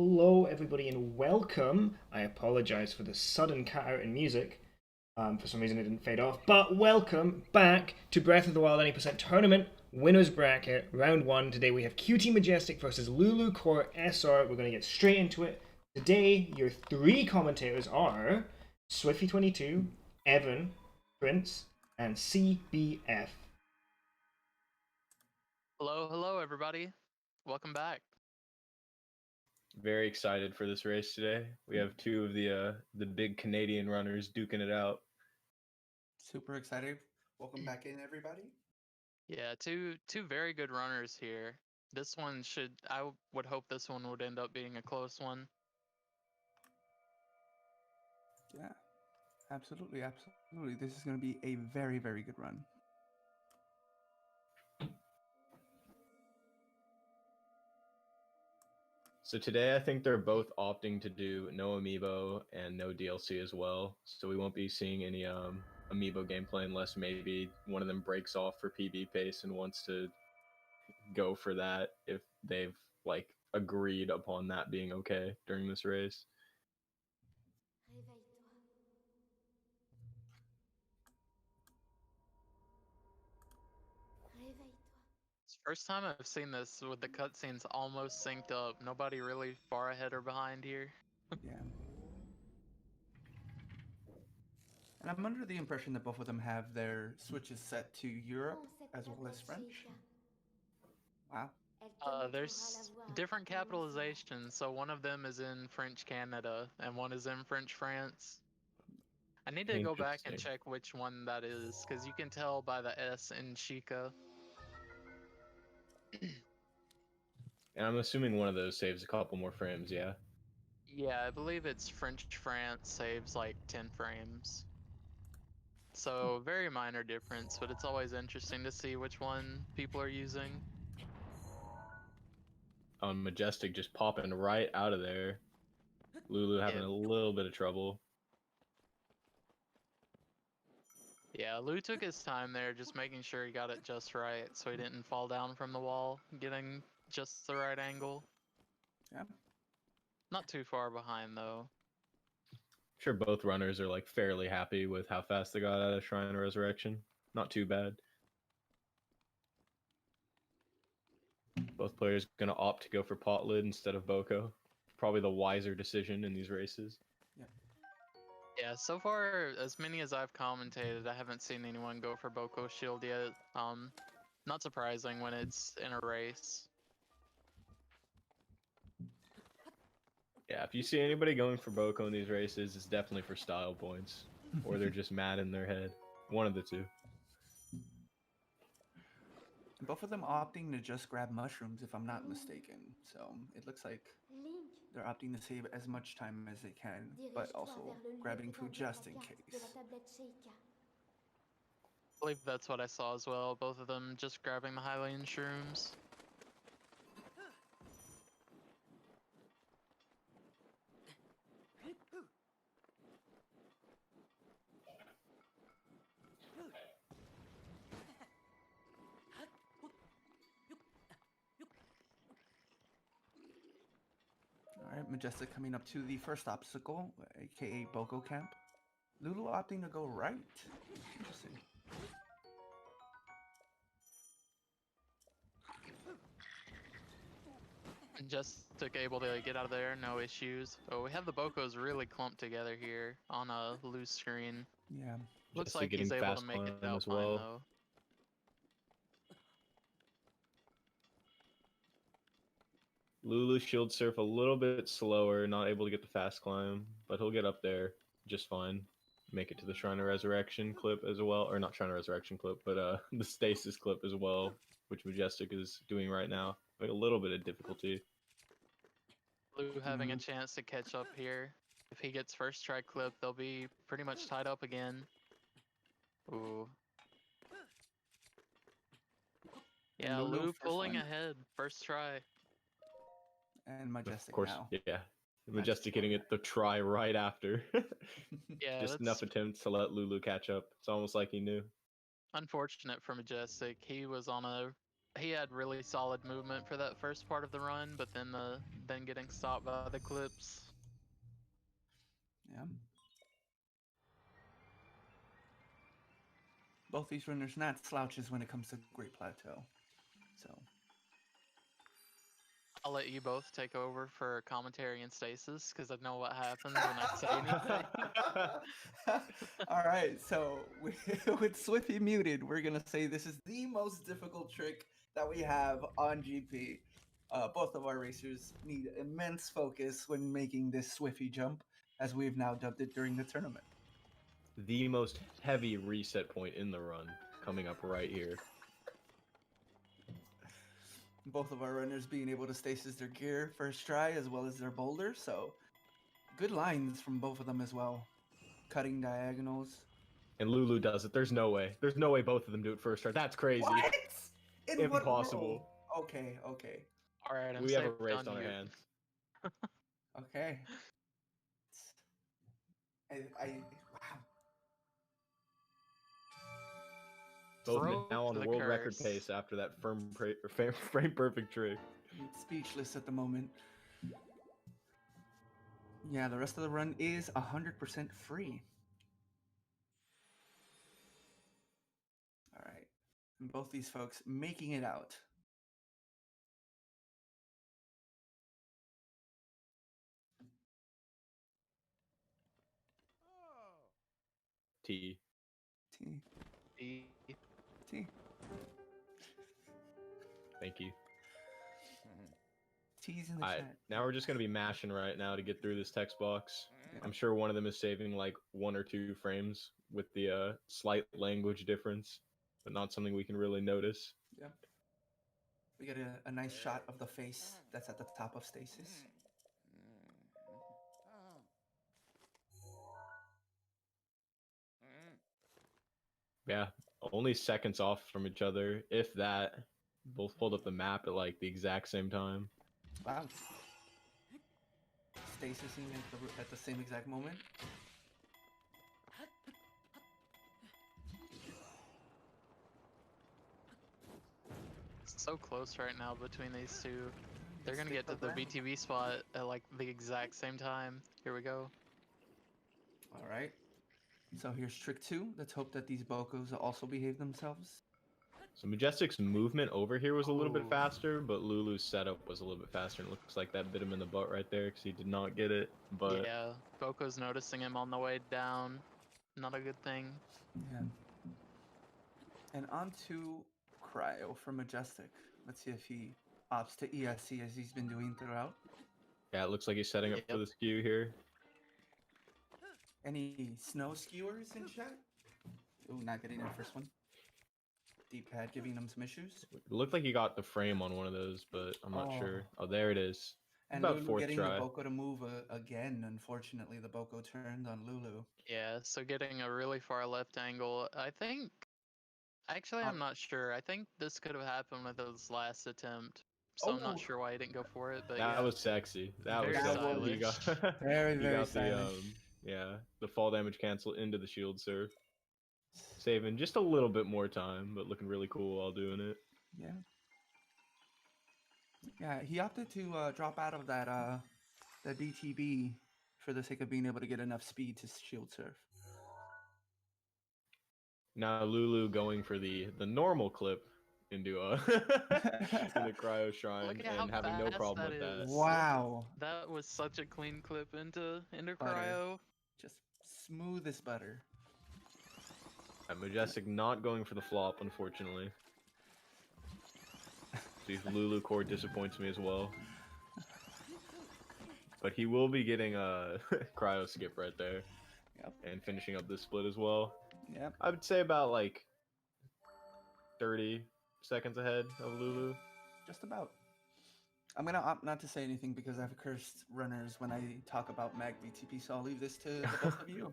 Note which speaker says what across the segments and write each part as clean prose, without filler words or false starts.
Speaker 1: Hello, everybody, and welcome. I apologize for the sudden cut out in music. For some reason, it didn't fade off. But welcome back to Breath of the Wild 90% Tournament Winners Bracket, Round 1. Today we have qtMajestic versus LouLouCoreSR. We're going to get straight into it. Today, your three commentators are Swifty22, Evan, Prince, and CBF.
Speaker 2: Hello, everybody. Welcome back.
Speaker 3: Very excited for this race today. We have two of the big Canadian runners duking it out.
Speaker 4: Super excited. Welcome back in, everybody.
Speaker 2: Yeah, two very good runners here. This one I would hope this one would end up being a close one.
Speaker 4: Yeah, absolutely. This is going to be a very, very good run.
Speaker 3: So today I think they're both opting to do no amiibo and no DLC as well. So we won't be seeing any amiibo gameplay unless maybe one of them breaks off for PB pace and wants to go for that if they've agreed upon that being okay during this race.
Speaker 2: It's the first time I've seen this with the cutscenes almost synced up. Nobody really far ahead or behind here.
Speaker 4: Yeah. And I'm under the impression that both of them have their switches set to Europe as well as French. Wow.
Speaker 2: There's different capitalizations, so one of them is in French Canada and one is in French France. I need to go back and check which one that is, because you can tell by the S in Chica.
Speaker 3: And I'm assuming one of those saves a couple more frames, yeah?
Speaker 2: Yeah, I believe it's French France saves like 10 frames. So very minor difference, but it's always interesting to see which one people are using.
Speaker 3: Majestic just popping right out of there. Lulu having a little bit of trouble.
Speaker 2: Yeah, Lou took his time there, just making sure he got it just right, so he didn't fall down from the wall, getting just the right angle.
Speaker 4: Yeah.
Speaker 2: Not too far behind, though.
Speaker 3: I'm sure both runners are fairly happy with how fast they got out of Shrine of Resurrection. Not too bad. Both players going to opt to go for pot lid instead of Boko. Probably the wiser decision in these races.
Speaker 2: Yeah, so far, as many as I've commentated, I haven't seen anyone go for Boko Shield yet. Not surprising when it's in a race.
Speaker 3: Yeah, if you see anybody going for Boko in these races, it's definitely for style points. Or they're just mad in their head. One of the two.
Speaker 4: Both of them opting to just grab mushrooms, if I'm not mistaken. So it looks like they're opting to save as much time as they can, but also grabbing food just in case.
Speaker 2: I believe that's what I saw as well, both of them just grabbing the Hylian shrooms.
Speaker 4: Alright, Majestic coming up to the first obstacle, aka Boko Camp. Lulu opting to go right. Interesting.
Speaker 2: Just able to get out of there, no issues. Oh, we have the Bokos really clumped together here on a loose screen.
Speaker 4: Yeah.
Speaker 2: Looks like he's able to make it out
Speaker 3: as
Speaker 2: fine,
Speaker 3: well.
Speaker 2: though.
Speaker 3: Lulu shield surf a little bit slower, not able to get the fast climb, but he'll get up there just fine. Make it to the Shrine of Resurrection clip as well, or not Shrine of Resurrection clip, but the Stasis clip as well, which Majestic is doing right now. Like a little bit of difficulty.
Speaker 2: Lou having a chance to catch up here. If he gets first try clip, they'll be pretty much tied up again. Ooh. Yeah, Lou pulling ahead, first try.
Speaker 4: And Majestic
Speaker 3: Of course,
Speaker 4: now.
Speaker 3: yeah. Majestic hitting it the try right after.
Speaker 2: Yeah,
Speaker 3: just enough attempts to let Lulu catch up. It's almost like he knew.
Speaker 2: Unfortunate for Majestic. He was on a he had really solid movement for that first part of the run, but then getting stopped by the clips.
Speaker 4: Yeah. Both these runners not slouches when it comes to Great Plateau. So
Speaker 2: I'll let you both take over for commentary and stasis because I know what happens when I say anything.
Speaker 4: all right, so with Swiffy muted, we're gonna say this is the most difficult trick that we have on GP. Both of our racers need immense focus when making this Swiffy jump, as we've now dubbed it during the tournament.
Speaker 3: The most heavy reset point in the run coming up right here.
Speaker 4: Both of our runners being able to stasis their gear first try as well as their boulder, so good lines from both of them as well. Cutting diagonals.
Speaker 3: And Lulu does it. There's no way. There's no way both of them do it first try. That's crazy.
Speaker 4: What? In
Speaker 3: Impossible.
Speaker 4: What role? Okay, okay,
Speaker 2: All right, I'm
Speaker 3: We have a
Speaker 2: saved
Speaker 3: race on our
Speaker 2: mute.
Speaker 3: hands.
Speaker 4: okay. Wow.
Speaker 3: Both
Speaker 2: Throw
Speaker 3: now on
Speaker 2: the
Speaker 3: world record
Speaker 2: curse.
Speaker 3: pace after that frame perfect trick.
Speaker 4: I'm speechless at the moment. Yeah, the rest of the run is 100% free. All right. And both these folks making it out.
Speaker 3: T.
Speaker 4: T.
Speaker 2: E-
Speaker 4: T.
Speaker 3: Thank you.
Speaker 4: T's in the
Speaker 3: Alright,
Speaker 4: chat.
Speaker 3: now we're just gonna be mashing right now to get through this text box.
Speaker 4: Yeah.
Speaker 3: I'm sure one of them is saving like 1 or 2 frames with the slight language difference, but not something we can really notice.
Speaker 4: Yep. We get a nice shot of the face that's at the top of stasis.
Speaker 3: Yeah, only seconds off from each other, if that. Both pulled up the map at like the exact same time.
Speaker 4: Wow. Stasising at the same exact moment.
Speaker 2: So close right now between these two. They're gonna
Speaker 4: Skip
Speaker 2: get to the
Speaker 4: ground.
Speaker 2: VTV spot at like the exact same time. Here we go.
Speaker 4: All right. So here's trick 2. Let's hope that these Bokos also behave themselves.
Speaker 3: So Majestic's movement over here was a little bit
Speaker 4: Oh.
Speaker 3: faster, but Lulu's setup was a little bit faster. And it looks like that bit him in the butt right there because he did not get it. But
Speaker 2: Yeah, Boko's noticing him on the way down. Not a good thing.
Speaker 4: Yeah. And on to Cryo for Majestic. Let's see if he opts to ESC as he's been doing throughout.
Speaker 3: yeah, it looks like he's setting up for
Speaker 2: Yep.
Speaker 3: the skew here.
Speaker 4: Any snow skewers in chat? Ooh, not getting that first one. D-pad giving him some issues.
Speaker 3: It looked like he got the frame on one of those, but I'm not sure.
Speaker 4: Oh.
Speaker 3: Oh, there it is.
Speaker 4: And
Speaker 3: About
Speaker 4: Lulu
Speaker 3: fourth
Speaker 4: getting
Speaker 3: try.
Speaker 4: the Boko to move again. Unfortunately, the Boko turned on Lulu.
Speaker 2: Yeah, so getting a really far left angle. I think. Actually, I'm not sure. I think this could have happened with his last attempt. So I'm
Speaker 4: Oh.
Speaker 2: not sure why he didn't go for it, but
Speaker 3: That
Speaker 2: yeah.
Speaker 3: was sexy. That was
Speaker 2: Very
Speaker 3: sexy. He got,
Speaker 4: Very,
Speaker 3: he
Speaker 4: very
Speaker 3: got the
Speaker 4: stylish.
Speaker 3: yeah, the fall damage cancel into the shield surf. Saving just a little bit more time, but looking really cool while doing it.
Speaker 4: Yeah. Yeah, he opted to drop out of that BTB for the sake of being able to get enough speed to shield surf.
Speaker 3: Now Lulu going for the normal clip into in the cryo shrine
Speaker 2: Look at how
Speaker 3: and having no
Speaker 2: fast
Speaker 3: problem
Speaker 2: that
Speaker 3: with that.
Speaker 2: is.
Speaker 4: Wow.
Speaker 2: That was such a clean clip into
Speaker 4: Butter.
Speaker 2: cryo.
Speaker 4: Just smooth as butter.
Speaker 3: Majestic not going for the flop, unfortunately. See if LouLouCore disappoints me as well. But he will be getting a cryo skip right there.
Speaker 4: Yep.
Speaker 3: And finishing up this split as well.
Speaker 4: Yep.
Speaker 3: I would say about like 30 seconds ahead of Lulu.
Speaker 4: Just about. I'm gonna opt not to say anything because I've cursed runners when I talk about Mag BTP, so I'll leave this to the both of you.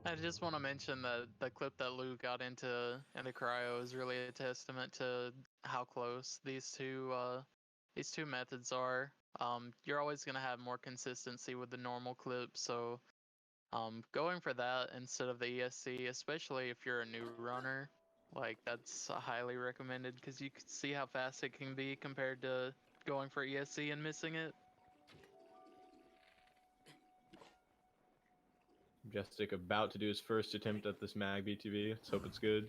Speaker 2: I just want to mention that the clip that Lou got into cryo is really a testament to how close these two methods are. You're always gonna have more consistency with the normal clip, so going for that instead of the ESC, especially if you're a new runner, Like, that's highly recommended because you can see how fast it can be compared to going for ESC and missing it.
Speaker 3: Majestic about to do his first attempt at this mag BTB. Let's hope it's good.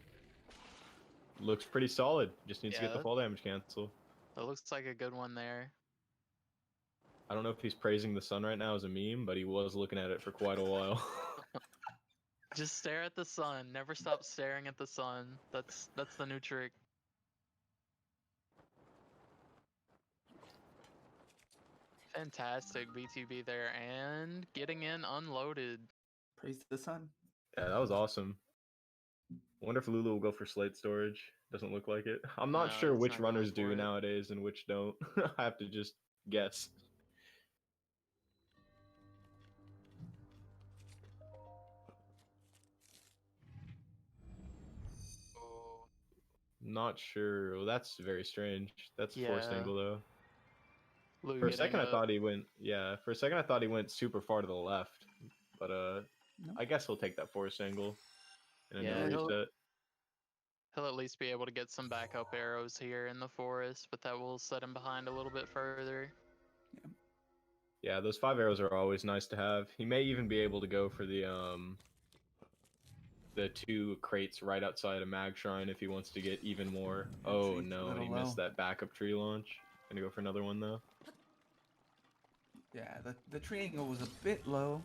Speaker 3: Looks pretty solid. Just needs to get the
Speaker 2: Yeah.
Speaker 3: fall damage cancel.
Speaker 2: It looks like a good one there.
Speaker 3: I don't know if he's praising the sun right now as a meme, but he was looking at it for quite a while.
Speaker 2: Just stare at the sun. Never stop staring at the sun. That's the new trick. Fantastic BTB there and getting in unloaded.
Speaker 4: Praise the sun.
Speaker 3: Yeah, that was awesome. Wonder if Lulu will go for slate storage. Doesn't look like it. I'm not
Speaker 2: No,
Speaker 3: sure
Speaker 2: he's
Speaker 3: which
Speaker 2: not going
Speaker 3: runners
Speaker 2: for
Speaker 3: do
Speaker 2: it.
Speaker 3: nowadays and which don't. I have to just guess.
Speaker 2: Oh,
Speaker 3: Not sure. Well, that's very strange. That's a forced
Speaker 2: yeah.
Speaker 3: angle though.
Speaker 2: Lou
Speaker 3: For a
Speaker 2: getting
Speaker 3: second, I thought he went. Yeah, for a second, I thought he went super far to the left. But
Speaker 4: No.
Speaker 3: I guess he'll take that forced angle and a
Speaker 2: Yeah,
Speaker 3: no reset.
Speaker 2: he'll at least be able to get some backup arrows here in the forest, but that will set him behind a little bit further.
Speaker 3: Yeah, those 5 arrows are always nice to have. He may even be able to go for the 2 crates right outside of Mag Shrine if he wants to get even more. Oh
Speaker 4: Tree's a
Speaker 3: no, and he
Speaker 4: little
Speaker 3: missed
Speaker 4: low.
Speaker 3: that backup tree launch. Gonna go for another one though.
Speaker 4: Yeah, the tree angle was a bit low.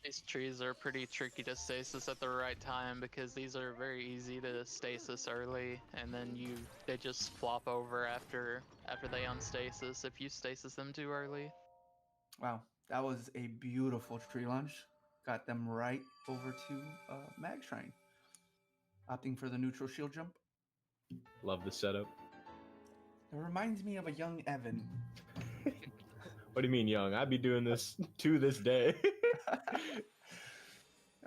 Speaker 2: These trees are pretty tricky to stasis at the right time because these are very easy to stasis early, and then they just flop over after they unstasis if you stasis them too early.
Speaker 4: Wow, that was a beautiful tree launch. Got them right over to Mag Shrine. Opting for the neutral shield jump.
Speaker 3: Love the setup.
Speaker 4: It reminds me of a young Evan.
Speaker 3: What do you mean young? I'd be doing this to this day.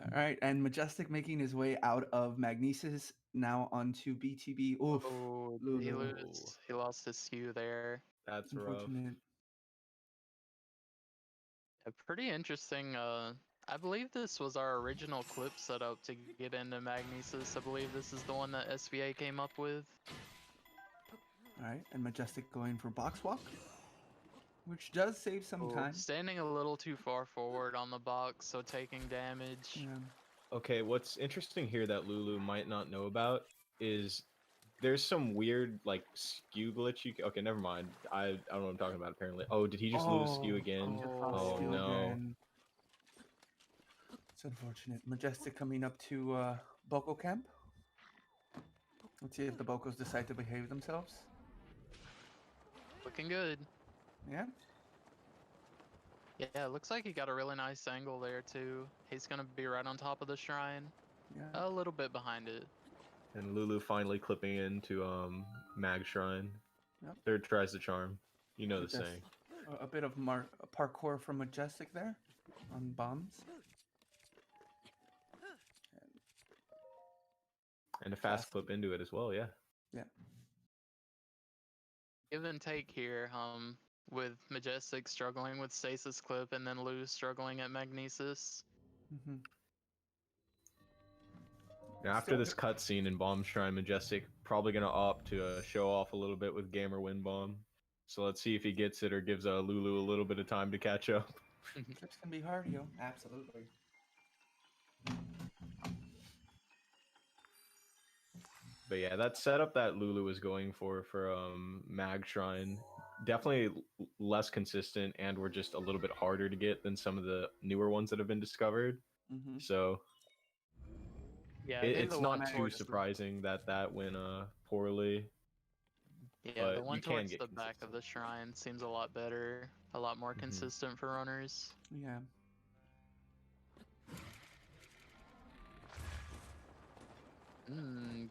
Speaker 4: All right, and Majestic making his way out of Magnesis, now onto BTB. Oof,
Speaker 2: Oh,
Speaker 4: Lulu.
Speaker 2: he lost his skew there.
Speaker 3: That's rough.
Speaker 4: Unfortunate.
Speaker 2: Pretty interesting. I believe this was our original clip setup to get into Magnesis. I believe this is the one that SVA came up with.
Speaker 4: All right, and Majestic going for box walk, which does save some
Speaker 2: Oh,
Speaker 4: time.
Speaker 2: standing a little too far forward on the box, so taking damage.
Speaker 4: Yeah.
Speaker 3: Okay, what's interesting here that Lulu might not know about is there's some weird like skew glitch. Okay, never mind. I don't know what I'm talking about. Apparently. Oh, did he just lose skew again?
Speaker 4: Just
Speaker 2: Oh,
Speaker 4: lost
Speaker 3: Oh
Speaker 4: skew
Speaker 3: no.
Speaker 4: again. It's unfortunate. Majestic coming up to Boko camp. Let's see if the Bokos decide to behave themselves.
Speaker 2: Looking good.
Speaker 4: Yeah.
Speaker 2: Yeah, it looks like he got a really nice angle there too. He's gonna be right on top of the shrine.
Speaker 4: Yeah.
Speaker 2: A little bit behind it.
Speaker 3: And Lulu finally clipping into Mag Shrine.
Speaker 4: Yep.
Speaker 3: Third tries the charm. You know the
Speaker 4: Majestic-
Speaker 3: saying.
Speaker 4: A bit of parkour from Majestic there on bombs.
Speaker 3: And a fast clip into it as well, yeah.
Speaker 4: Yeah.
Speaker 2: Give and take here, with Majestic struggling with Stasis Clip and then Lou struggling at Magnesis.
Speaker 4: Mm-hmm.
Speaker 3: Now, after this cutscene in Bomb Shrine, Majestic probably going to opt to show off a little bit with Gamer Wind Bomb. So let's see if he gets it or gives Lulu a little bit of time to catch up.
Speaker 4: Trips can be hard, yo. Absolutely.
Speaker 3: But yeah, that setup that Lulu was going for Mag Shrine, definitely less consistent, and were just a little bit harder to get than some of the newer ones that have been discovered.
Speaker 4: Mm-hmm.
Speaker 3: So
Speaker 2: Yeah,
Speaker 3: it's
Speaker 2: the
Speaker 3: not
Speaker 2: one
Speaker 3: too
Speaker 2: towards
Speaker 3: surprising that went poorly.
Speaker 2: Yeah,
Speaker 3: but
Speaker 2: the one
Speaker 3: you can
Speaker 2: towards
Speaker 3: get
Speaker 2: the back of the shrine seems a lot better, a lot more consistent for runners.
Speaker 4: Yeah.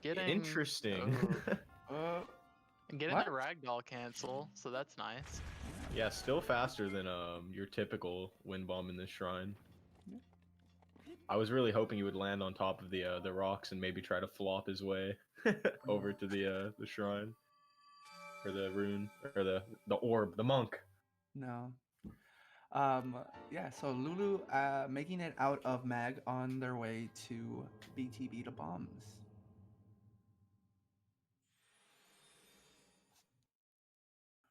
Speaker 2: Getting
Speaker 3: Interesting.
Speaker 2: getting
Speaker 4: What?
Speaker 2: that ragdoll cancel, so that's nice.
Speaker 3: Yeah, still faster than your typical wind bomb in this shrine.
Speaker 4: Yeah.
Speaker 3: I was really hoping he would land on top of the rocks and maybe try to flop his way over to the shrine or the rune or the orb, the monk.
Speaker 4: No. Yeah, so Lulu making it out of Mag on their way to BTB to bombs.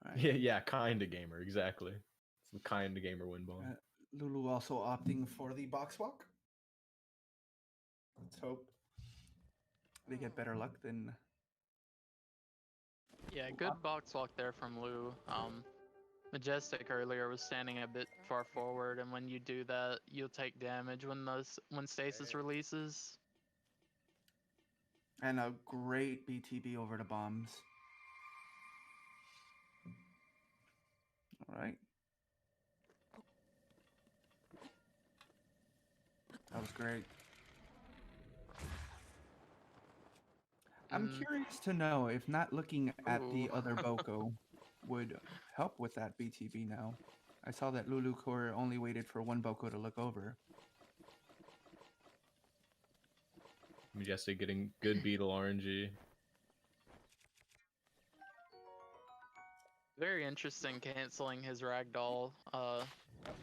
Speaker 4: All right.
Speaker 3: Yeah, kind of gamer, exactly. It's the kind of gamer win bomb.
Speaker 4: Lulu also opting for the box walk. Let's hope they get better luck than.
Speaker 2: Yeah, good box walk there from Lou. Majestic earlier was standing a bit far forward, and when you do that, you'll take damage when stasis releases.
Speaker 4: And a great BTB over to bombs. All right. That was great. I'm curious to know if not looking at the other Boko would help with that BTB now. I saw that LouLouCore only waited for one Boko to look over.
Speaker 3: Majestic getting good Beetle RNG.
Speaker 2: Very interesting canceling his ragdoll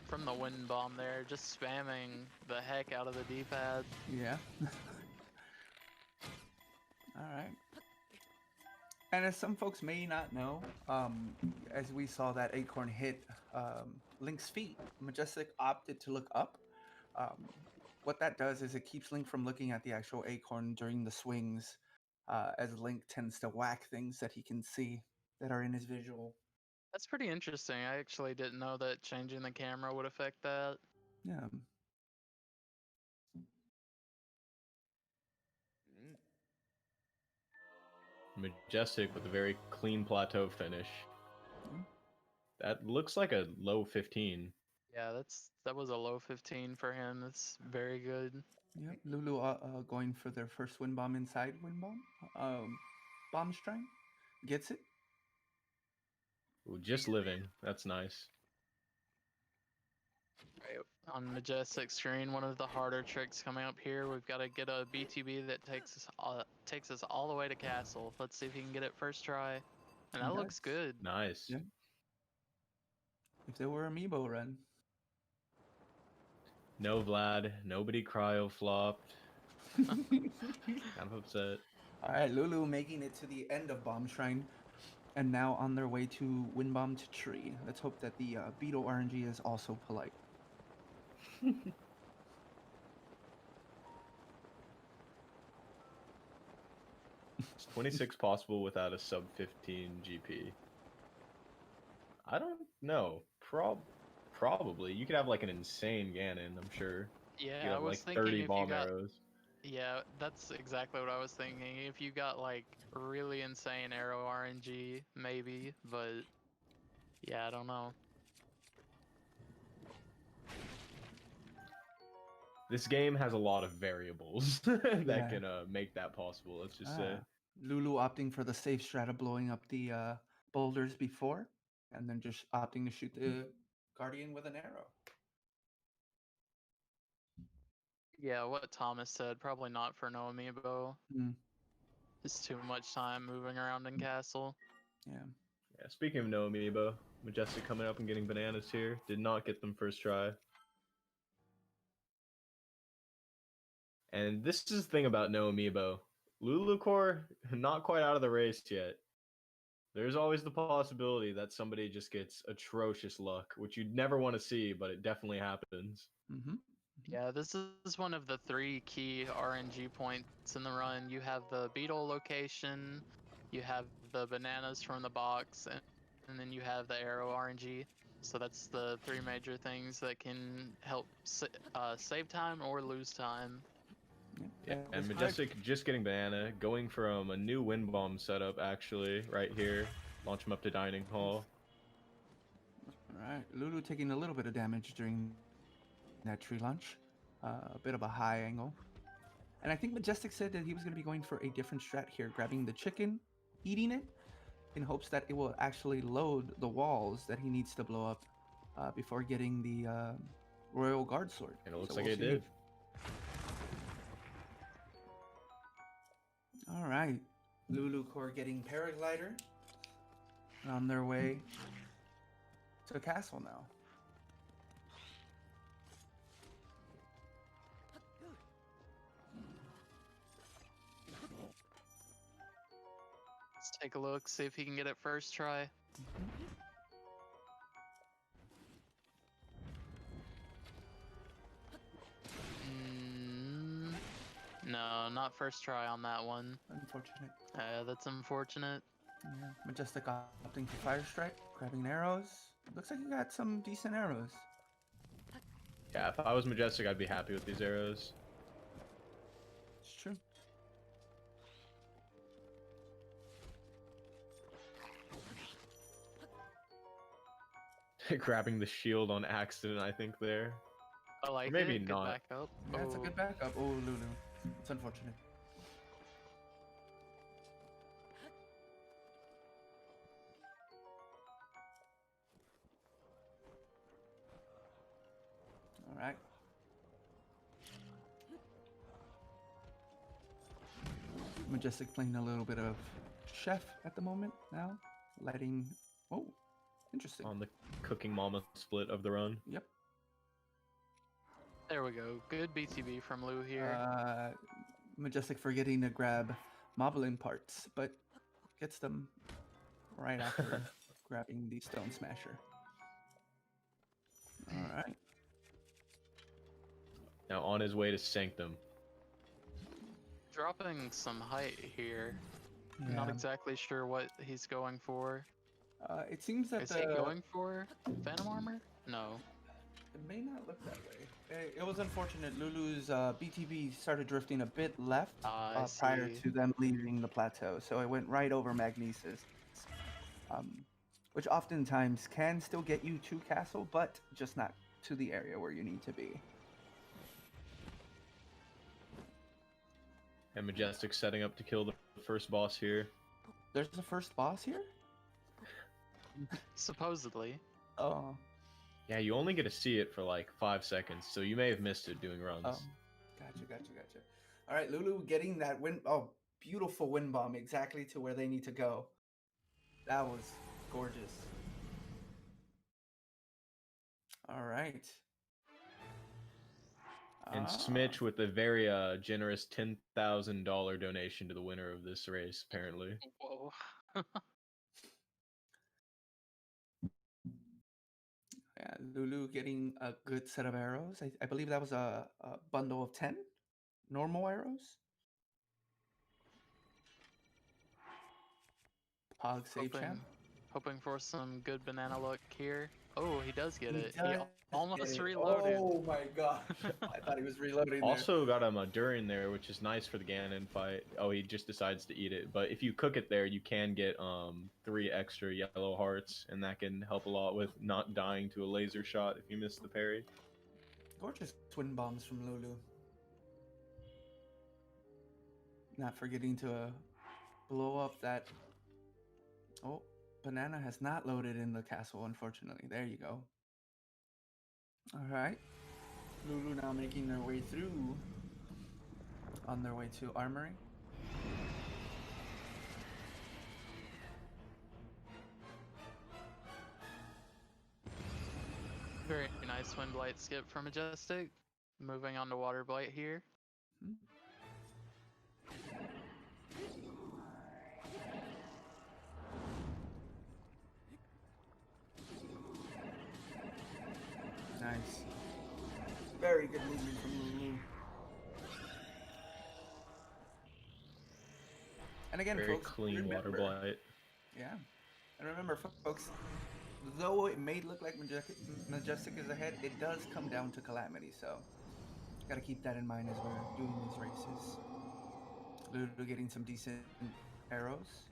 Speaker 2: from the wind bomb there, just spamming the heck out of the D-pad.
Speaker 4: Yeah. All right. And as some folks may not know, as we saw that acorn hit Link's feet, Majestic opted to look up. What that does is it keeps Link from looking at the actual acorn during the swings, as Link tends to whack things that he can see that are in his visual.
Speaker 2: That's pretty interesting. I actually didn't know that changing the camera would affect that.
Speaker 4: Yeah.
Speaker 3: Majestic with a very clean plateau finish. That looks like a low 15.
Speaker 2: Yeah, that was a low 15 for him. That's very good.
Speaker 4: Yep. Lulu going for their first wind bomb inside wind bomb. Bomb strike. Gets it.
Speaker 3: Ooh, just living. That's nice.
Speaker 2: Right. On Majestic screen, one of the harder tricks coming up here. We've got to get a BTB that takes us all the way to castle. Let's see if he can get it first try. And that looks good.
Speaker 3: Nice.
Speaker 4: Yeah. If there were amiibo run.
Speaker 3: No Vlad. Nobody cryo flopped. Kind of upset.
Speaker 4: All right, Lulu making it to the end of Bomb Shrine, and now on their way to Wind Bomb to Tree. Let's hope that the Beetle RNG is also polite.
Speaker 3: 26 possible without a sub 15 GP. I don't know. Probably. You could have like an insane Ganon, I'm sure.
Speaker 2: Yeah,
Speaker 3: I was like 30 bomb arrows.
Speaker 2: Yeah, that's exactly what I was thinking. If you got like really insane arrow RNG, maybe, but yeah, I don't know.
Speaker 3: This game has a lot of variables that can make that possible, let's just say.
Speaker 4: Lulu opting for the safe strat of blowing up the boulders before, and then just opting to shoot the Guardian with an arrow.
Speaker 2: Yeah, what Thomas said, probably not for no amiibo. It's too much time moving around in castle.
Speaker 4: Yeah.
Speaker 3: Speaking of no amiibo, Majestic coming up and getting bananas here. Did not get them first try. And this is the thing about no amiibo. LouLouCore, not quite out of the race yet. There's always the possibility that somebody just gets atrocious luck, which you'd never want to see, but it definitely happens.
Speaker 2: Yeah, this is one of the 3 key RNG points in the run. You have the beetle location, you have the bananas from the box, and then you have the arrow RNG. So that's the 3 major things that can help save time or lose time.
Speaker 3: Yeah, and Majestic just getting banana, going from a new wind bomb setup actually, right here. Launch him up to Dining Hall.
Speaker 4: Alright, Lulu taking a little bit of damage during that tree launch. A bit of a high angle. And I think Majestic said that he was going to be going for a different strat here, grabbing the chicken, eating it, in hopes that it will actually load the walls that he needs to blow up before getting the Royal Guard Sword.
Speaker 3: And it looks like it did.
Speaker 4: All right, LouLouCore getting paraglider on their way to castle now.
Speaker 2: take a look, see if he can get it first try. No, not first try on that one.
Speaker 4: Unfortunate.
Speaker 2: That's unfortunate.
Speaker 4: Yeah. Majestic opting for Fire Strike, grabbing arrows. Looks like you got some decent arrows.
Speaker 3: Yeah, if I was Majestic, I'd be happy with these arrows.
Speaker 4: It's true.
Speaker 3: Grabbing the shield on accident, I think there.
Speaker 2: I like
Speaker 3: maybe
Speaker 2: it. Good
Speaker 3: not.
Speaker 2: backup.
Speaker 4: Yeah, it's a
Speaker 2: Oh.
Speaker 4: good backup. Oh, Lulu. It's unfortunate. All right. Majestic playing a little bit of chef at the moment now, letting. Oh, interesting.
Speaker 3: On the cooking mama split of the run.
Speaker 4: Yep.
Speaker 2: There we go. Good BTB from Lou here.
Speaker 4: Majestic forgetting to grab moblin parts, but gets them right after grabbing the Stone Smasher. All right.
Speaker 3: Now on his way to Sanctum.
Speaker 2: Dropping some height here.
Speaker 4: Yeah.
Speaker 2: Not exactly sure what he's going for.
Speaker 4: It seems that
Speaker 2: Is he going for Phantom Armor? No.
Speaker 4: It may not look that way. It was unfortunate. Lulu's BTB started drifting a bit left
Speaker 2: I
Speaker 4: prior
Speaker 2: see.
Speaker 4: to them leaving the plateau, so it went right over Magnesis, which oftentimes can still get you to Castle, but just not to the area where you need to be.
Speaker 3: And Majestic setting up to kill the first boss here.
Speaker 4: There's the first boss here?
Speaker 2: Supposedly.
Speaker 4: Oh.
Speaker 3: Yeah, you only get to see it for like 5 seconds, so you may have missed it doing runs.
Speaker 4: Oh. Gotcha. All right, Lulu getting that wind. Oh, beautiful wind bomb exactly to where they need to go. That was gorgeous. All right.
Speaker 3: And Smitch with a very generous $10,000 donation to the winner of this race, apparently.
Speaker 2: Whoa.
Speaker 4: Yeah, Lulu getting a good set of arrows. I believe that was a bundle of 10 normal arrows. Pog save champ.
Speaker 2: Hoping for some good banana luck here. Oh, he does get
Speaker 4: He
Speaker 2: it.
Speaker 4: does
Speaker 2: He almost
Speaker 4: get it.
Speaker 2: reloaded.
Speaker 4: Oh my gosh. I thought he was reloading there.
Speaker 3: Also got him a Durin there, which is nice for the Ganon fight. Oh, he just decides to eat it. But if you cook it there, you can get 3 extra yellow hearts, and that can help a lot with not dying to a laser shot if you miss the parry.
Speaker 4: Gorgeous twin bombs from Lulu. Not forgetting to blow up that. Oh, banana has not loaded in the castle, unfortunately. There you go. All right. Lulu now making their way through on their way to Armory.
Speaker 2: Very nice wind blight skip for Majestic. Moving on to water blight here.
Speaker 4: Nice. Very good movement from Lulu. And again,
Speaker 3: Very
Speaker 4: folks,
Speaker 3: clean water
Speaker 4: remember-
Speaker 3: blight.
Speaker 4: Yeah. And remember, folks, though it may look like Majestic is ahead, it does come down to Calamity, so gotta keep that in mind as we're doing these races. Lulu getting some decent arrows.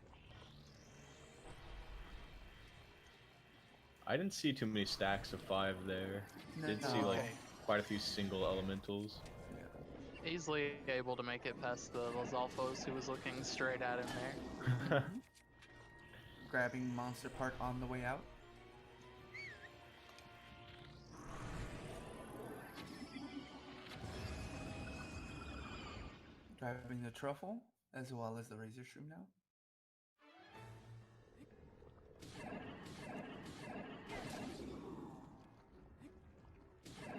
Speaker 3: I didn't see too many stacks of 5 there. Did see like quite a few single elementals.
Speaker 2: Easily able to make it past the Lizalfos, who was looking straight at him there.
Speaker 4: Grabbing monster part on the way out. Grabbing the truffle as well as the razor shroom now.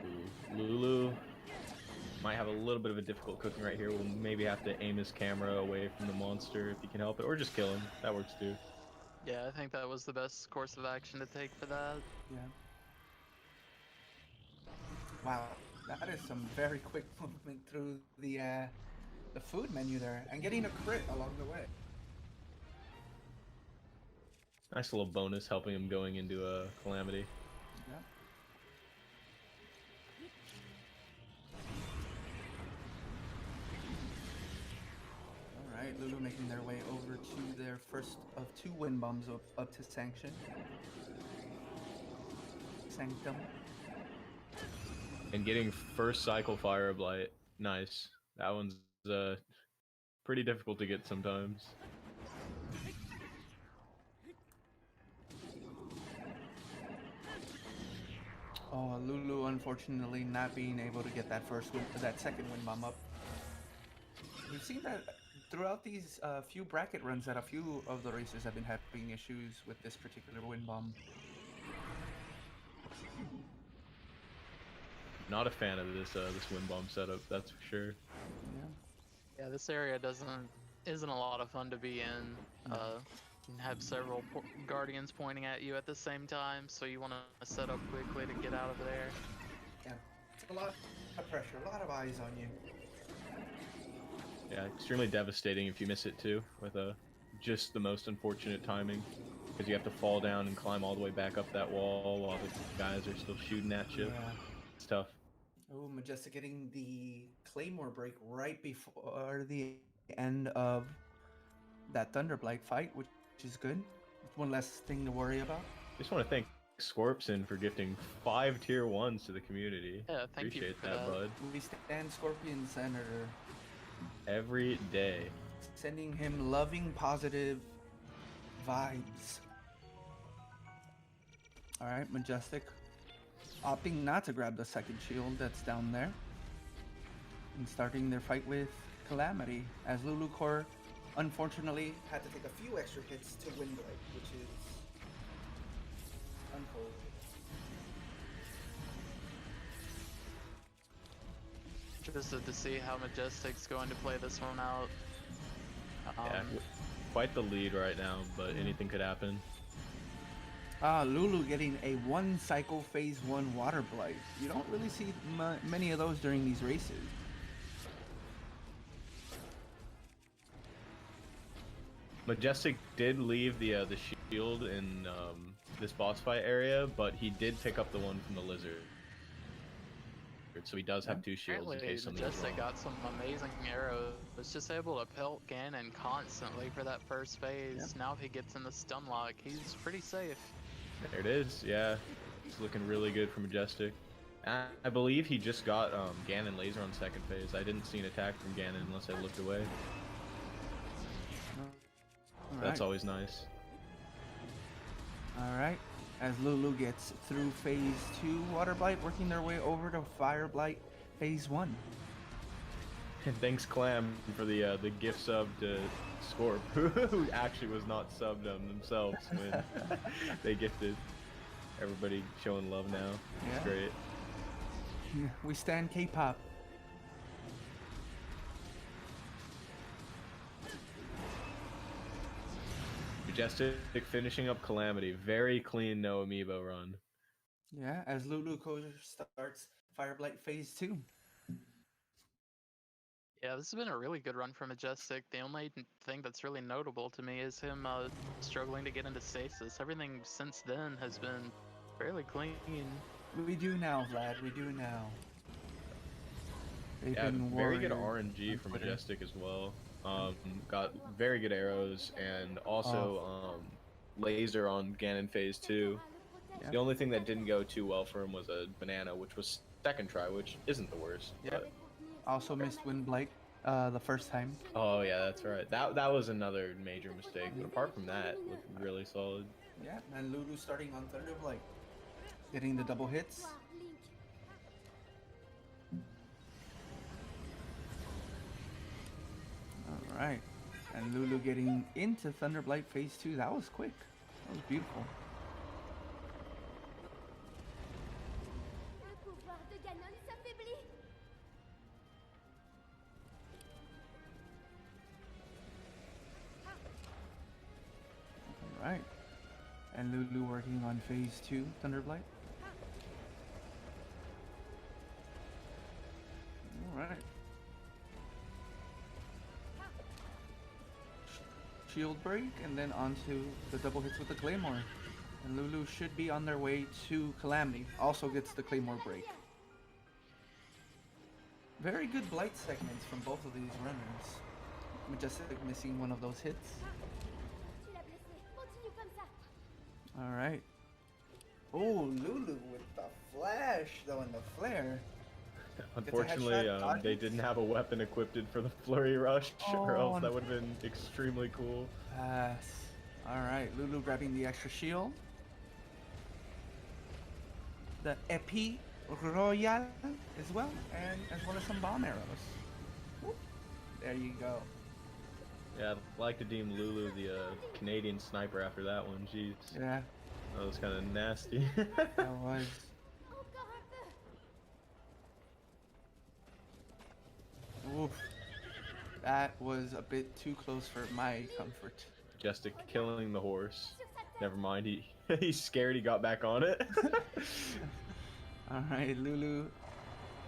Speaker 3: Ooh, Lulu might have have a little bit of a difficult cooking right here. We'll maybe have to aim his camera away from the monster if he can help it, or just kill him. That works too.
Speaker 2: Yeah, I think that was the best course of action to take for that.
Speaker 4: Yeah. Wow, that is some very quick movement through the food menu there, and getting a crit along the way.
Speaker 3: Nice little bonus helping him going into a calamity.
Speaker 4: Yeah. All right, Lulu making their way over to their first of 2 wind bombs up to Sanctum.
Speaker 3: And getting first cycle Fire Blight. Nice. That one's pretty difficult to get sometimes.
Speaker 4: Oh, Lulu unfortunately not being able to get that second wind bomb up. We've seen that throughout these few bracket runs that a few of the racers have been having issues with this particular wind bomb.
Speaker 3: Not a fan of this wind bomb setup, that's for sure.
Speaker 4: Yeah.
Speaker 2: Yeah, this area isn't a lot of fun to be in. You have several guardians pointing at you at the same time, so you want to set up quickly to get out of there.
Speaker 4: Yeah, it's a lot of pressure, a lot of eyes on you.
Speaker 3: Yeah, extremely devastating if you miss it too, with just the most unfortunate timing. Because you have to fall down and climb all the way back up that wall while the guys are still shooting at you.
Speaker 4: Yeah.
Speaker 3: It's tough.
Speaker 4: Oh, Majestic getting the Claymore break right before the end of that Thunderblight fight, which is good. One less thing to worry about.
Speaker 3: Just want to thank Scorpson for gifting 5 tier 1s to the community.
Speaker 2: Yeah, thank you
Speaker 3: Appreciate
Speaker 2: for
Speaker 3: that,
Speaker 2: that.
Speaker 3: bud.
Speaker 4: We stand Scorpion Senator.
Speaker 3: Every day.
Speaker 4: Sending him loving, positive vibes. Alright, Majestic. Opting not to grab the second shield that's down there. And starting their fight with Calamity, as LouLouCore unfortunately had to take a few extra hits to win Blight, which is unfold.
Speaker 2: Interested to see how Majestic's going to play this one out.
Speaker 3: Yeah, quite the lead right now, but anything could happen.
Speaker 4: Lulu getting a 1 cycle phase 1 water blight. You don't really see many of those during these races.
Speaker 3: Majestic did leave the shield in this boss fight area, but he did pick up the one from the lizard. So he does have 2 shields in case something goes
Speaker 2: Majestic
Speaker 3: wrong.
Speaker 2: got some amazing arrows. Was just able to pelt Ganon constantly for that first phase.
Speaker 4: Yeah.
Speaker 2: Now if he gets in the stun lock, he's pretty safe.
Speaker 3: There it is, yeah. It's looking really good for Majestic. I believe he just got Ganon laser on second phase. I didn't see an attack from Ganon unless I looked away. That's always nice.
Speaker 4: Alright, as Lulu gets through phase 2 water blight, working their way over to fire blight phase 1.
Speaker 3: And thanks Clam for the gift sub to Scorp, who actually was not subbed themselves when they gifted. Everybody showing love now. It's
Speaker 4: Yeah.
Speaker 3: great.
Speaker 4: We stand K-pop.
Speaker 3: Majestic finishing up Calamity. Very clean no amiibo run.
Speaker 4: Yeah, as LouLouCore starts fire blight phase 2.
Speaker 2: Yeah, this has been a really good run for Majestic. The only thing that's really notable to me is him struggling to get into stasis. Everything since then has been fairly clean.
Speaker 4: We do now, Vlad. We do now. They've
Speaker 3: Yeah,
Speaker 4: been
Speaker 3: very good
Speaker 4: warrior
Speaker 3: RNG
Speaker 4: on
Speaker 3: from
Speaker 4: Twitter.
Speaker 3: Majestic as well. Got very good arrows and also laser on Ganon phase 2.
Speaker 4: Yeah.
Speaker 3: The only thing that didn't go too well for him was a banana, which was second try, which isn't the worst.
Speaker 4: Yeah.
Speaker 3: But...
Speaker 4: Also missed wind blight the first time.
Speaker 3: Oh yeah, that's right. That was another major mistake. But apart from that, looked really solid.
Speaker 4: Yeah, and Lulu starting on Thunderblight. Getting the double hits. Alright. And Lulu getting into Thunderblight phase 2. That was quick. That was beautiful.
Speaker 5: Le pouvoir de Ganon s'affaiblit.
Speaker 4: And Lulu working on phase 2 Thunderblight. Alright. Shield break and then onto the double hits with the Claymore. And Lulu should be on their way to Calamity. Also gets the Claymore break. Very good blight segments from both of these runners. Majestic missing one of those hits. Alright. Oh, Lulu with the flash though and the flare.
Speaker 3: Unfortunately, they didn't have a weapon equipped for the flurry rush, or else that would have been extremely cool.
Speaker 4: Pass. Alright, Lulu grabbing the extra shield. The Epi Royal as well, and as well as some bomb arrows. Whoop. There you go.
Speaker 3: Yeah, I'd like to deem Lulu the Canadian sniper after that one. Jeez.
Speaker 4: Yeah.
Speaker 3: That was kind of nasty.
Speaker 4: That was. Oof. That was a bit too close for my comfort.
Speaker 3: Majestic killing the horse. Never mind, he's scared he got back on it.
Speaker 4: Alright, Lulu.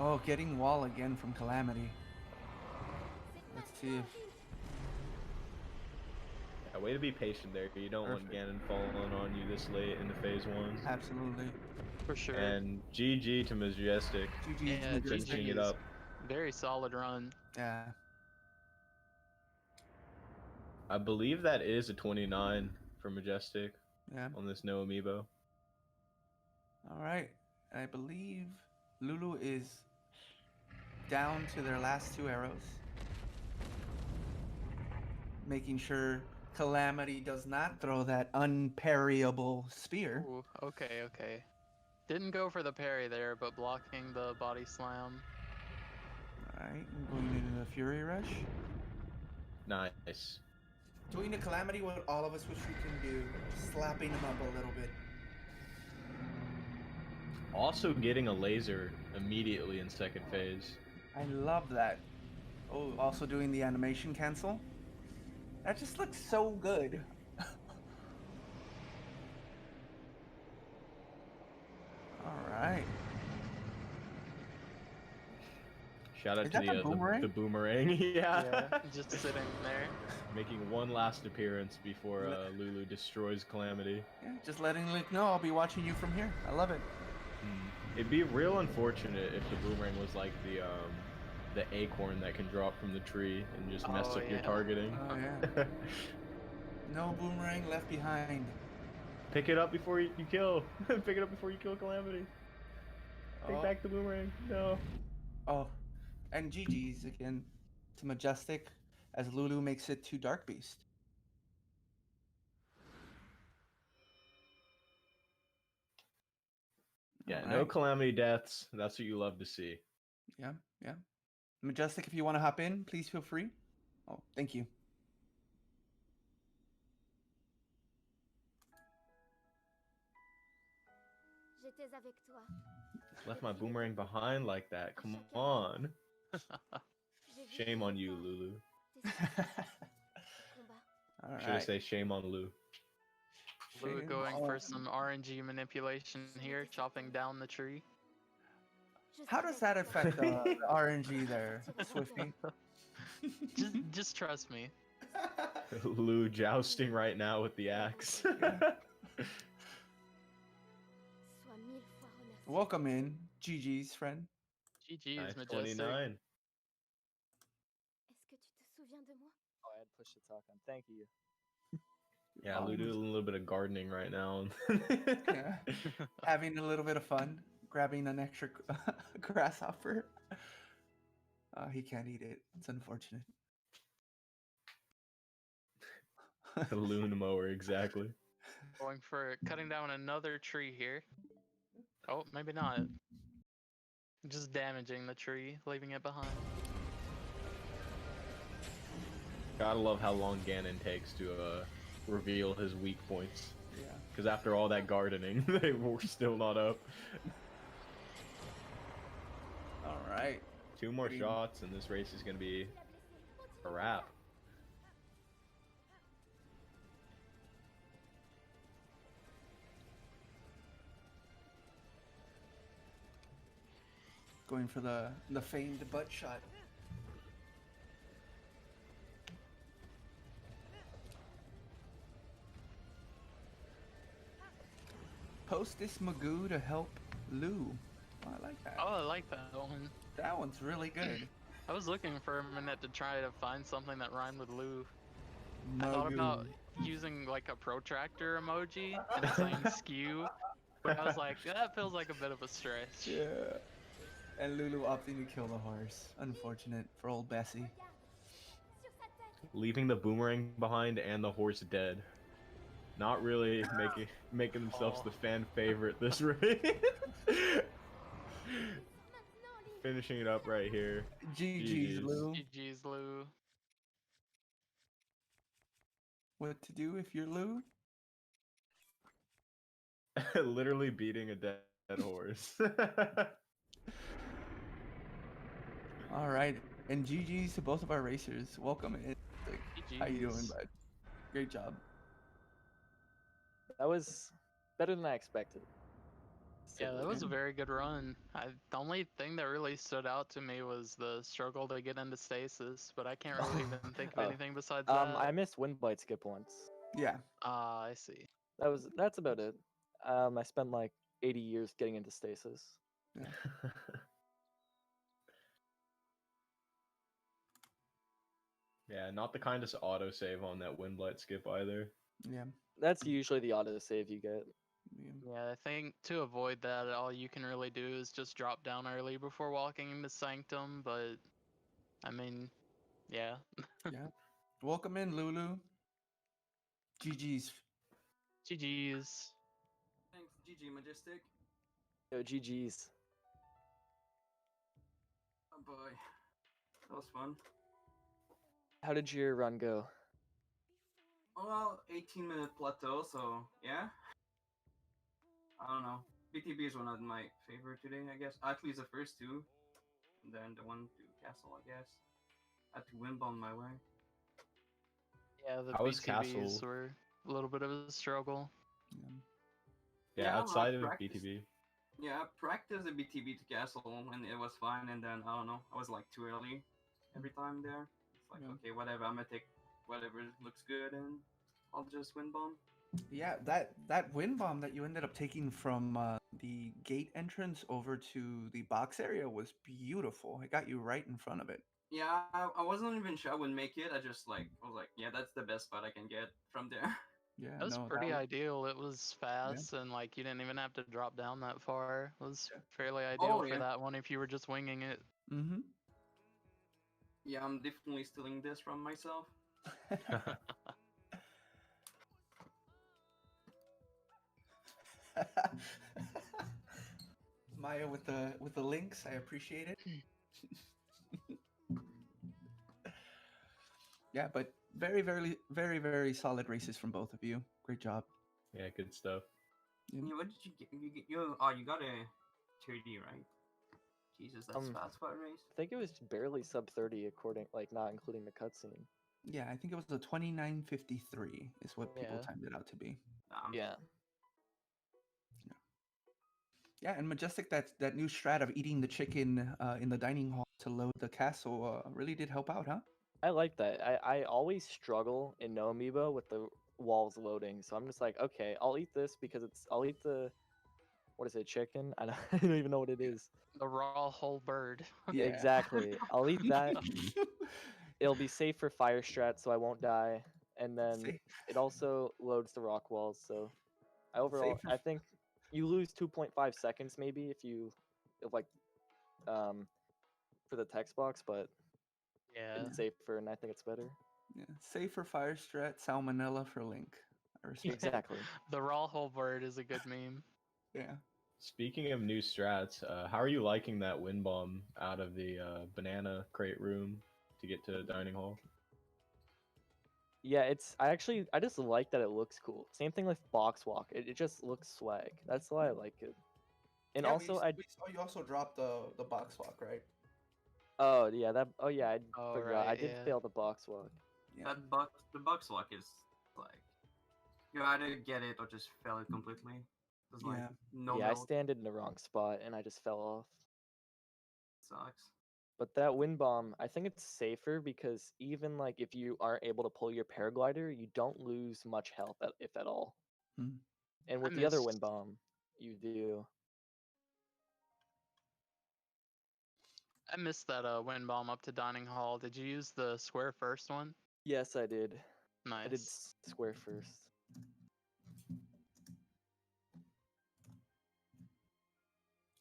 Speaker 4: Oh, getting wall again from Calamity. Let's see if...
Speaker 3: Yeah, way to be patient there. You don't want Ganon falling on you this late into phase 1.
Speaker 4: Absolutely.
Speaker 2: For sure.
Speaker 3: And GG to Majestic.
Speaker 4: GG to
Speaker 3: Finishing it up.
Speaker 2: Very solid run.
Speaker 4: Yeah.
Speaker 3: I believe that is a 29 for Majestic.
Speaker 4: Yeah.
Speaker 3: On this no amiibo.
Speaker 4: Alright. I believe Lulu is down to their last 2 arrows. Making sure Calamity does not throw that unparryable spear.
Speaker 2: Ooh, okay. Didn't go for the parry there, but blocking the body slam.
Speaker 4: Alright, going into the Fury Rush.
Speaker 3: Nice.
Speaker 4: Doing the Calamity what all of us wish we can do. Slapping him up a little bit.
Speaker 3: Also getting a laser immediately in second phase.
Speaker 4: I love that. Oh, also doing the animation cancel. That just looks so good. Alright.
Speaker 3: Shout out
Speaker 4: Is
Speaker 3: to
Speaker 4: that the boomerang?
Speaker 3: The boomerang. Yeah.
Speaker 2: Just sitting there.
Speaker 3: Making one last appearance before Lulu destroys Calamity.
Speaker 4: Yeah, just letting Link know I'll be watching you from here. I love it.
Speaker 3: It'd be real unfortunate if the boomerang was like the acorn that can drop from the tree and just mess up your targeting.
Speaker 4: Oh yeah. No boomerang left behind.
Speaker 3: Pick it up before you kill. Pick it up before you kill Calamity. Take back the boomerang. No.
Speaker 4: Oh, and GG's again to Majestic as Lulu makes it to Dark Beast.
Speaker 3: Yeah, no Calamity deaths. That's what you love to see.
Speaker 4: Yeah. Majestic, if you want to hop in, please feel free. Oh, thank you.
Speaker 3: Left my boomerang behind like that. Come on. Shame on you, Lulu. Should I say shame on Lou?
Speaker 2: Lou going for some RNG manipulation here, chopping down the tree.
Speaker 4: How does that affect the RNG there, Swifty?
Speaker 2: just trust me.
Speaker 3: Lou jousting right now with the axe.
Speaker 4: Welcome in, GG's friend.
Speaker 2: GG's,
Speaker 3: nice,
Speaker 2: Majestic.
Speaker 3: 29.
Speaker 5: Oh, I had push to talk on. Thank you.
Speaker 3: Yeah, Lou doing a little bit of gardening right now.
Speaker 4: Yeah. Having a little bit of fun, grabbing an extra grasshopper. He can't eat it. It's unfortunate.
Speaker 3: The loon mower, exactly.
Speaker 2: Going for cutting down another tree here. Oh, maybe not. Just damaging the tree, leaving it behind.
Speaker 3: Gotta love how long Ganon takes to reveal his weak points.
Speaker 4: Yeah.
Speaker 3: Because after all that gardening, they were still not up.
Speaker 4: All right.
Speaker 3: 2 more shots, and this race is gonna be a wrap.
Speaker 4: Going for the famed butt shot. Post this Magoo to help Lou. Oh, I like that.
Speaker 2: Oh, I like that one.
Speaker 4: That one's really good.
Speaker 2: I was looking for a minute to try to find something that rhymed with Lou. I thought
Speaker 4: Magoo.
Speaker 2: about using like a protractor emoji and saying skew, but I was like, that feels like a bit of a stretch.
Speaker 4: Yeah. And Lulu opting to kill the horse. Unfortunate for old Bessie.
Speaker 3: Leaving the boomerang behind and the horse dead. Not really making themselves the fan favorite this raid. Finishing it up right here.
Speaker 4: GG's, Lou.
Speaker 2: GG's, Lou.
Speaker 4: What to do if you're Lou?
Speaker 3: Literally beating a dead horse.
Speaker 4: All right, and GG's to both of our racers. Welcome in. How you doing,
Speaker 2: GG's.
Speaker 4: bud? Great job.
Speaker 5: That was better than I expected.
Speaker 2: Yeah, that was a very good run. The only thing that really stood out to me was the struggle to get into stasis, but I can't really even think of
Speaker 5: Oh.
Speaker 2: anything besides that.
Speaker 5: I missed wind blight skip once.
Speaker 4: Yeah.
Speaker 2: Ah, I see.
Speaker 5: That's about it. I spent like 80 years getting into stasis.
Speaker 3: Yeah, not the kindest autosave on that Windblight skip either.
Speaker 4: Yeah.
Speaker 5: That's usually the autosave you get.
Speaker 2: Yeah, I think to avoid that, all you can really do is just drop down early before walking into Sanctum, but I mean, yeah.
Speaker 4: Yeah. Welcome in, Lulu. GG's.
Speaker 2: GG's.
Speaker 6: Thanks, GG Majestic.
Speaker 5: Yo, GG's.
Speaker 6: Oh boy, that was fun.
Speaker 5: How did your run go?
Speaker 6: Well, 18-minute plateau, so yeah. I don't know. BTB is one of my favorite today, I guess. At least the first two. And then the one to Castle, I guess. I had to wind bomb my way.
Speaker 2: Yeah, the
Speaker 3: How was
Speaker 2: BTBs
Speaker 3: Castle?
Speaker 2: were a little bit of a struggle.
Speaker 3: Yeah,
Speaker 6: I
Speaker 3: outside of
Speaker 6: practiced-
Speaker 3: BTB.
Speaker 6: Yeah, I practiced the BTB to Castle and it was fine, and then, I don't know, I was like too early every time there. It's like, okay, whatever, I'm gonna take whatever looks good and I'll just wind bomb.
Speaker 4: Yeah, that wind bomb that you ended up taking from the gate entrance over to the box area was beautiful. It got you right in front of it.
Speaker 6: Yeah, I wasn't even sure I would make it. I just like, I was like, yeah, that's the best spot I can get from there.
Speaker 4: Yeah,
Speaker 2: That was
Speaker 4: no,
Speaker 2: pretty
Speaker 4: that
Speaker 2: ideal. It was fast and like you didn't even have to drop down that far. It was fairly ideal
Speaker 6: Oh,
Speaker 2: for
Speaker 6: yeah.
Speaker 2: that one if you were just winging it.
Speaker 4: Mm-hmm.
Speaker 6: Yeah, I'm definitely stealing this from myself.
Speaker 4: Maya with the links, I appreciate it. Yeah, but very, very, very, very solid races from both of you. Great job.
Speaker 3: Yeah, good stuff.
Speaker 4: Yeah.
Speaker 6: Yeah, what did you get? You got a 30, right? Jesus, that's fast for a race.
Speaker 5: I think it was barely sub 30 according, like not including the cutscene.
Speaker 4: Yeah, I think it was a 29:53 is what people
Speaker 5: Yeah.
Speaker 4: timed it out to be.
Speaker 5: Yeah.
Speaker 4: Yeah, and Majestic, that new strat of eating the chicken in the dining hall to load the castle really did help out, huh?
Speaker 5: I like that. I always struggle in No Amiibo with the walls loading, so I'm just like, okay, I'll eat this because I'll eat the, what is it, chicken? I don't even know what it is.
Speaker 2: The raw whole bird.
Speaker 4: Yeah.
Speaker 5: Exactly. I'll eat that. It'll be safe for fire strat, so I won't die. And then
Speaker 4: Safe.
Speaker 5: it also loads the rock walls, so
Speaker 4: Safe for-
Speaker 5: I think you lose 2.5 seconds maybe if like for the text box, but
Speaker 2: Yeah.
Speaker 5: it's safer and I think it's better.
Speaker 4: Yeah, safe for fire strat, salmonella for Link. I respect it.
Speaker 5: Exactly.
Speaker 2: The raw whole bird is a good meme.
Speaker 4: Yeah.
Speaker 3: Speaking of new strats, how are you liking that wind bomb out of the banana crate room to get to dining hall?
Speaker 5: Yeah, I just like that it looks cool. Same thing with box walk. It just looks swag. That's why I like it. And
Speaker 4: Yeah,
Speaker 5: also
Speaker 4: we saw you also dropped the box walk, right?
Speaker 5: I forgot.
Speaker 2: right,
Speaker 5: I did
Speaker 2: yeah.
Speaker 5: fail the box walk.
Speaker 4: Yeah.
Speaker 6: The box lock is like, you either get it or just fail it completely. There's like
Speaker 4: Yeah.
Speaker 6: no
Speaker 5: Yeah, I
Speaker 6: help.
Speaker 5: standed in the wrong spot and I just fell off.
Speaker 6: sucks.
Speaker 5: But that wind bomb, I think it's safer because even like if you aren't able to pull your paraglider, you don't lose much health if at all.
Speaker 4: Hmm.
Speaker 5: And
Speaker 2: I
Speaker 5: with the other
Speaker 2: missed-
Speaker 5: wind bomb, you do.
Speaker 2: I missed that wind bomb up to dining hall. Did you use the square first one?
Speaker 5: Yes, I did. I did
Speaker 2: Nice.
Speaker 5: square first.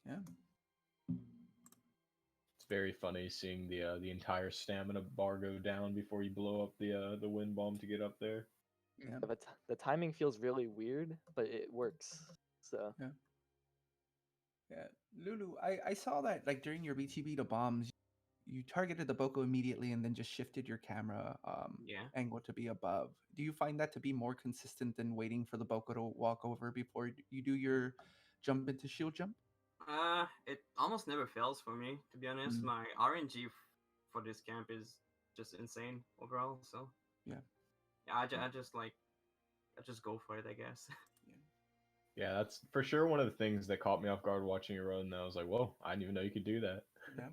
Speaker 4: Yeah.
Speaker 3: It's very funny seeing the entire stamina bar go down before you blow up the wind bomb to get up there.
Speaker 4: Yeah.
Speaker 5: But the timing feels really weird, but it works. So
Speaker 4: Yeah. Lulu, I saw that like during your BTB to bombs, you targeted the Boko immediately and then just shifted your camera
Speaker 6: Yeah.
Speaker 4: angle to be above. Do you find that to be more consistent than waiting for the Boko to walk over before you do your jump into shield jump?
Speaker 6: It almost never fails for me, to be honest.
Speaker 4: Mm.
Speaker 6: My RNG for this camp is just insane overall. So
Speaker 4: Yeah.
Speaker 6: yeah, I just like I just go for it, I guess.
Speaker 3: Yeah, that's for sure one of the things that caught me off guard watching you run. And I was like, whoa, I didn't even know you could do that.
Speaker 4: Yeah.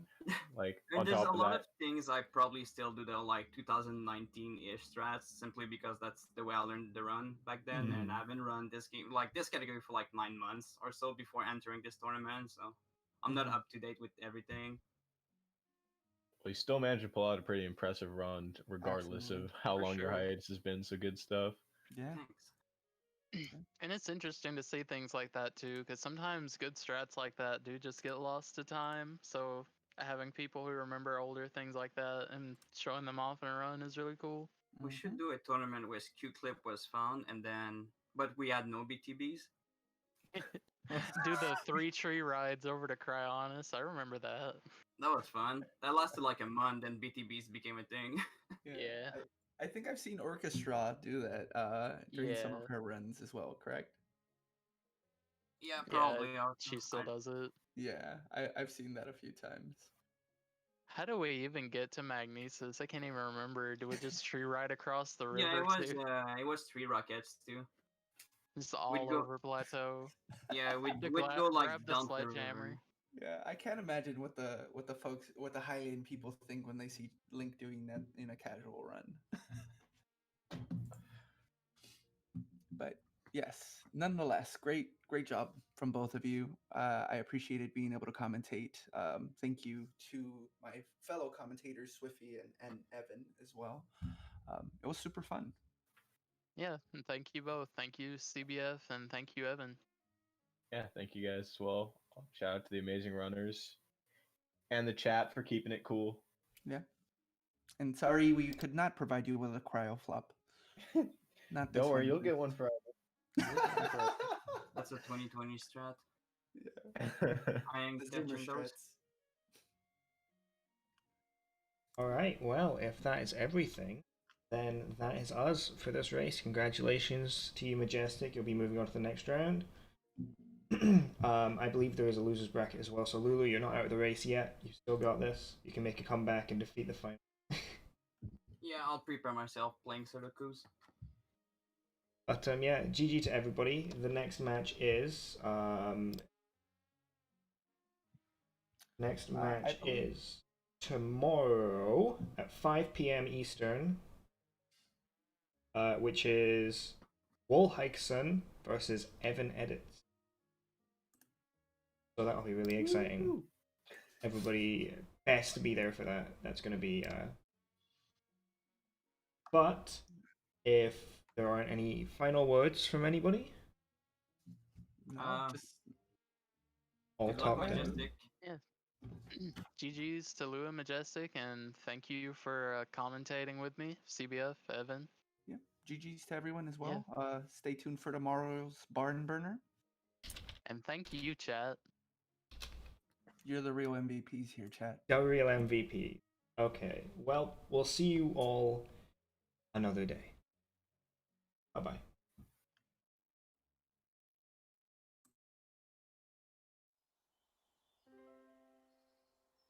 Speaker 3: Like
Speaker 6: And
Speaker 3: on
Speaker 6: there's
Speaker 3: top
Speaker 6: a
Speaker 3: of
Speaker 6: lot
Speaker 3: that,
Speaker 6: of things I probably still do the like 2019-ish strats simply because that's the way I learned the run back then, and I haven't run this game like this category for like 9 months or so before entering this tournament, so I'm not
Speaker 4: Mhm.
Speaker 6: up to date with everything.
Speaker 3: well, you still managed to pull out a pretty impressive run, regardless
Speaker 4: Absolutely.
Speaker 3: of how
Speaker 6: For
Speaker 3: long your
Speaker 6: sure.
Speaker 3: hiatus has been. So good stuff.
Speaker 4: Yeah.
Speaker 6: Thanks.
Speaker 2: And it's interesting to see things like that too, because sometimes good strats like that do just get lost to time. So having people who remember older things like that and showing them off in a run is really cool.
Speaker 6: We
Speaker 4: Mhm.
Speaker 6: should do a tournament where Q-Clip was found, and then but we had no BTBs.
Speaker 2: Do the 3 tree rides over to Cryonis. I remember that.
Speaker 6: That was fun. That lasted like a month, and BTBs became a thing.
Speaker 2: Yeah.
Speaker 4: I think I've seen Orchestra do that during some of
Speaker 2: Yeah.
Speaker 4: her runs as well, correct?
Speaker 6: Yeah,
Speaker 2: Yeah,
Speaker 6: probably.
Speaker 2: she still does it.
Speaker 4: Yeah, I've seen that a few times.
Speaker 2: How do we even get to Magnesis? I can't even remember. Do we just tree ride across the
Speaker 6: Yeah,
Speaker 2: river too?
Speaker 6: it was 3 rockets too.
Speaker 2: Just all
Speaker 6: We'd go,
Speaker 2: over plateau.
Speaker 6: yeah, we'd
Speaker 2: The
Speaker 6: go like
Speaker 2: grab the
Speaker 6: down the
Speaker 2: sledgehammer.
Speaker 6: river.
Speaker 4: Yeah, I can't imagine what the folks, what the Highland people think when they see Link doing that in a casual run. But yes, nonetheless, great job from both of you. I appreciated being able to commentate. Thank you to my fellow commentators, Swiffy and Evan as well. It was super fun.
Speaker 2: Yeah, and thank you both. Thank you, CBF, and thank you, Evan.
Speaker 3: Yeah, thank you guys as well. Shout out to the amazing runners and the chat for keeping it cool.
Speaker 4: Yeah. And sorry we could not provide you with a cryo flop. Not this
Speaker 3: Don't worry,
Speaker 4: one,
Speaker 3: you'll
Speaker 4: but-
Speaker 3: get one for.
Speaker 6: That's a 2020 strat.
Speaker 4: The
Speaker 6: I ain't that
Speaker 4: Zoomer
Speaker 6: just shows.
Speaker 4: threats.
Speaker 1: All right. Well, if that is everything, then that is us for this race. Congratulations to you, Majestic. You'll be moving on to the next round. I believe there is a losers bracket as well. So Lulu, you're not out of the race yet. You've still got this. You can make a comeback and defeat the final.
Speaker 6: Yeah, I'll prepare myself playing Sudokus.
Speaker 1: But yeah, GG to everybody. The next match is is tomorrow at 5 p.m. Eastern, which is Wolhikeson versus Evan Edits. So that'll be really exciting.
Speaker 3: Woo-hoo.
Speaker 1: Everybody best to be there for that. That's going to be. But if there aren't any final words from anybody,
Speaker 4: No, just
Speaker 1: all
Speaker 6: Good luck,
Speaker 1: talk down.
Speaker 6: Majestic.
Speaker 2: GG's to Lou and Majestic, and thank you for commentating with me, CBF, Evan.
Speaker 4: yeah. GG's to everyone as well. Stay tuned for tomorrow's barn burner.
Speaker 2: And thank you, chat.
Speaker 4: You're the real MVPs here, chat.
Speaker 1: The real MVP. Okay. Well, we'll see you all another day. Bye bye.